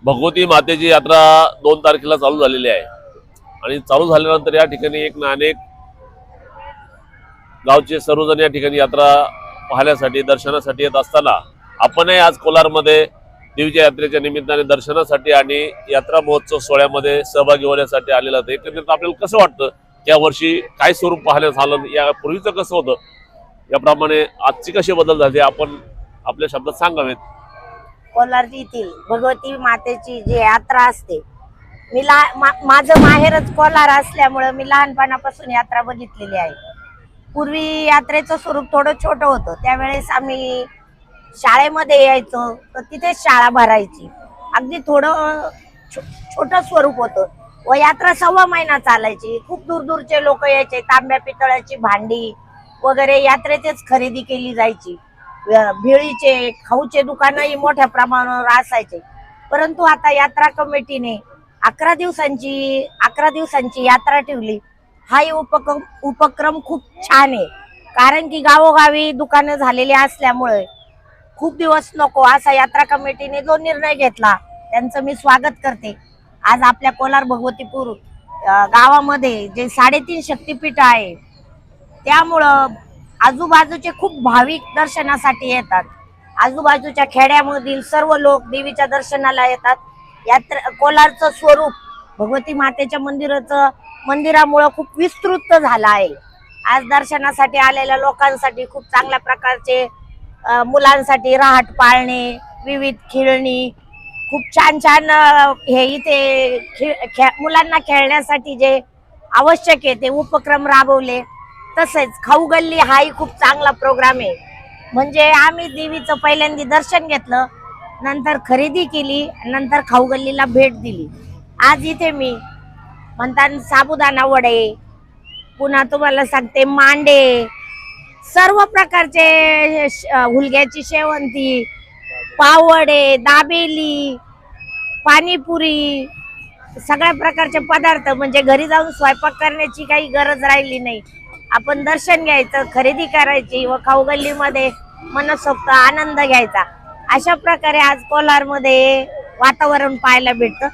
भगवती मातेची यात्रा 2 तारखेला चालू झालेली आहे आणि चालू झाल्यानंतर या ठिकाणी एक ना अनेक गावचे सर्वजण या ठिकाणी यात्रा पाहण्यासाठी दर्शनासाठी येत असताना आपणही आज कोलारमध्ये देवीच्या यात्रेच्या निमित्ताने दर्शनासाठी आणि यात्रा महोत्सव सोहळ्यामध्ये सहभागी होण्यासाठी आलेला आहे। एकंदरीत आपल्याला कसं वाटतं या वर्षी काय स्वरूप पाहण्यात आलं, या पूर्वीचं कसं होतं, याप्रमाणे आजची कसे बदल झाले आपण आपल्या शब्दात सांगावेत। कोलार येथील भगवती मातेची जी यात्रा असते, माझं माहेरच कोलार असल्यामुळे मी लहानपणापासून यात्रा बघितलेली आहे। पूर्वी यात्रेचं स्वरूप थोडं छोटं होतं, त्यावेळेस आम्ही शाळेमध्ये यायचो तर तिथेच शाळा भरायची, अगदी थोडं छोटं स्वरूप होतं व यात्रा 1.25 महिना चालायची। खूप दूरदूरचे लोक यायचे, तांब्या पितळाची भांडी वगैरे यात्रेतच खरेदी केली जायची। भेळीचे खाऊचे दुकानही मोठ्या प्रमाणावर असायचे। परंतु आता यात्रा कमिटीने 11 दिवसांची यात्रा ठेवली। हा उपक्रम खूप छान आहे, कारण की गावोगावी दुकानं झालेली असल्यामुळे खूप दिवस नको असा यात्रा कमिटीने जो निर्णय घेतला त्यांचं मी स्वागत करते। आज आपल्या कोलार भगवतीपूर गावामध्ये जे 3.5 शक्तिपीठ आहे, त्यामुळं आजूबाजूचे खूप भाविक दर्शनासाठी येतात। आजूबाजूच्या खेड्यामधील सर्व लोक देवीच्या दर्शनाला येतात। कोलारचं स्वरूप भगवती मातेच्या मंदिरामुळे खूप विस्तृत झालं आहे। आज दर्शनासाठी आलेल्या लोकांसाठी खूप चांगल्या प्रकारचे मुलांसाठी राहट पाळणे, विविध खेळणी, खूप छान छान हे इथे मुलांना खेळण्यासाठी जे आवश्यक आहे ते उपक्रम राबवले। तसेच खाऊ गल्ली हाही खूप चांगला प्रोग्राम आहे, म्हणजे आम्ही देवीचं पहिल्यांदा दर्शन घेतलं, नंतर खरेदी केली, नंतर खाऊ गल्लीला भेट दिली। आज इथे मी म्हणतात साबुदाणा वडे, पुन्हा तुम्हाला सांगते मांडे, सर्व प्रकारचे हुलग्याची शेवंती, पाववडे, दाबेली, पाणीपुरी, सगळ्या प्रकारचे पदार्थ, म्हणजे घरी जाऊन स्वयंपाक करण्याची काही गरज राहिली नाही। आपण दर्शन घ्यायचं, खरेदी करायची व खाऊ गल्लीमध्ये मनसोक्त आनंद घ्यायचा। अशा प्रकारे आज कोलारमध्ये वातावरण पाहायला भेटतं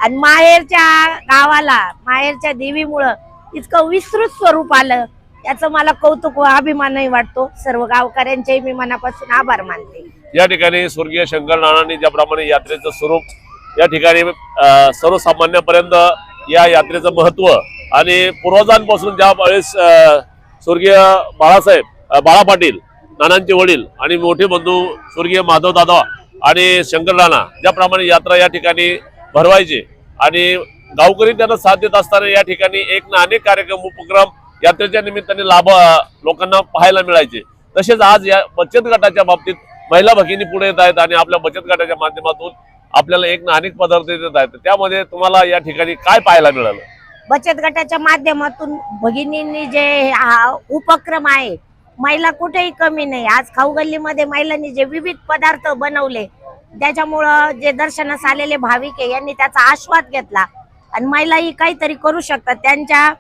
आणि माहेरच्या गावाला माहेरच्या देवीमुळं इतकं विस्तृत स्वरूप आलं, याचं मला कौतुक व अभिमानही वाटतो। सर्व गावकऱ्यांचे मी मनापासून आभार मानते। या ठिकाणी स्वर्गीय शंकर नानांनी ज्याप्रमाणे यात्रेचं स्वरूप या ठिकाणी सर्वसामान्यांपर्यंत या यात्रेचं महत्त्व आणि पूर्वजांपासून ज्या वेळेस स्वर्गीय बाळा पाटील नानांचे वडील आणि मोठे बंधू स्वर्गीय माधव दादा आणि शंकर नाना ज्याप्रमाणे यात्रा या ठिकाणी भरवायचे आणि गावकरी त्यांना साथ देत असताना या ठिकाणी एक ना अनेक कार्यक्रम उपक्रम यात्रेच्या निमित्ताने लाभ लोकांना पाहायला मिळायचे। तसेच आज या बचत गटाच्या बाबतीत महिला भगिनी पुढे येत आहेत आणि आपल्या बचत गटाच्या माध्यमातून आपल्याला एक ना अनेक पदार्थ देत आहेत। त्यामध्ये तुम्हाला या ठिकाणी काय पाहायला मिळालं? बचत गटाच्या माध्यमातून भगिनींनी जे उपक्रम आहे, महिला कुठेही कमी नाही। आज खाऊ गल्लीमध्ये महिलांनी जे विविध पदार्थ बनवले, त्याच्यामुळं जे दर्शनास आलेले भाविक आहे यांनी त्याचा आस्वाद घेतला आणि महिलाही काहीतरी करू शकतात। त्यांच्या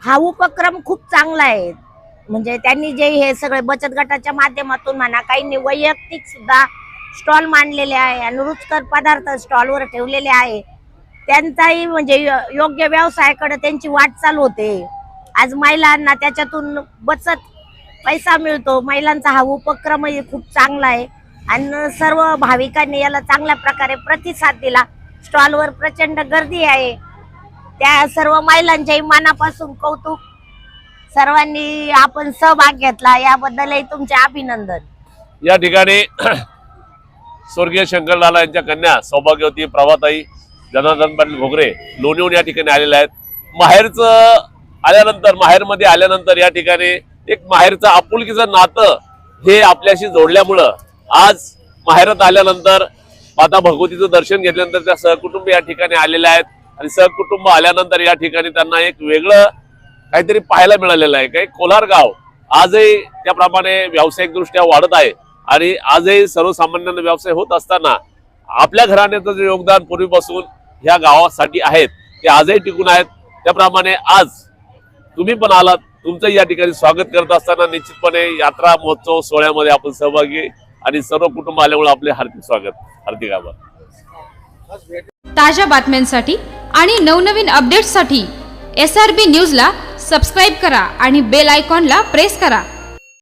हा उपक्रम खूप चांगला आहे, म्हणजे त्यांनी जे हे सगळे बचत गटाच्या माध्यमातून म्हणा, काहींनी वैयक्तिक सुद्धा स्टॉल मांडलेले आहे आणि रुचकर पदार्थ स्टॉलवर ठेवलेले आहे। त्यांचाही म्हणजे योग्य व्यवसायाकडे त्यांची वाटचाल होते। आज महिलांना त्याच्यातून बचत पैसा मिळतो। महिलांचा हा उपक्रमही खूप चांगला आहे आणि सर्व भाविकांनी याला चांगल्या प्रकारे प्रतिसाद दिला। स्टॉलवर प्रचंड गर्दी आहे, त्या सर्व महिलांच्याही मनापासून कौतुक। सर्वांनी आपण सहभाग घेतला याबद्दलही तुमचे अभिनंदन। या ठिकाणी स्वर्गीय शंकर नाना यांच्या कन्या सौभाग्यवती प्रभाताई जनार्दन पाटील घोगरे लोणीहून या ठिकाणी आलेले आहेत। माहेरमध्ये आल्यानंतर या ठिकाणी एक माहेरचं आपुलकीचं नातं हे आपल्याशी जोडल्यामुळं आज माहेरात आल्यानंतर माता भगवतीचं दर्शन घेतल्यानंतर त्या सहकुटुंब या ठिकाणी आलेल्या आहेत आणि सहकुटुंब आल्यानंतर या ठिकाणी त्यांना एक वेगळं काहीतरी पाहायला मिळालेलं आहे। काही कोलार गाव आजही त्याप्रमाणे व्यावसायिक दृष्ट्या वाढत आहे आणि आजही सर्वसामान्यांना व्यवसाय होत असताना आपल्या घराण्याचं जे योगदान पूर्वीपासून ह्या गावासाठी आहेत ते आजही टिकून आहेत। त्याप्रमाणे आज तुम्ही पण आलात, तुमचं या ठिकाणी स्वागत करत असताना निश्चितपणे यात्रा महोत्सव सोहळ्यामध्ये आपण सहभागी आणि सर्व कुटुंब आल्यामुळे आपले हार्दिक स्वागत, हार्दिक आभार। ताज्या बातम्यांसाठी आणि नवनवीन अपडेट्ससाठी SRB न्यूजला सबस्क्राईब करा आणि बेल आयकॉनला प्रेस करा.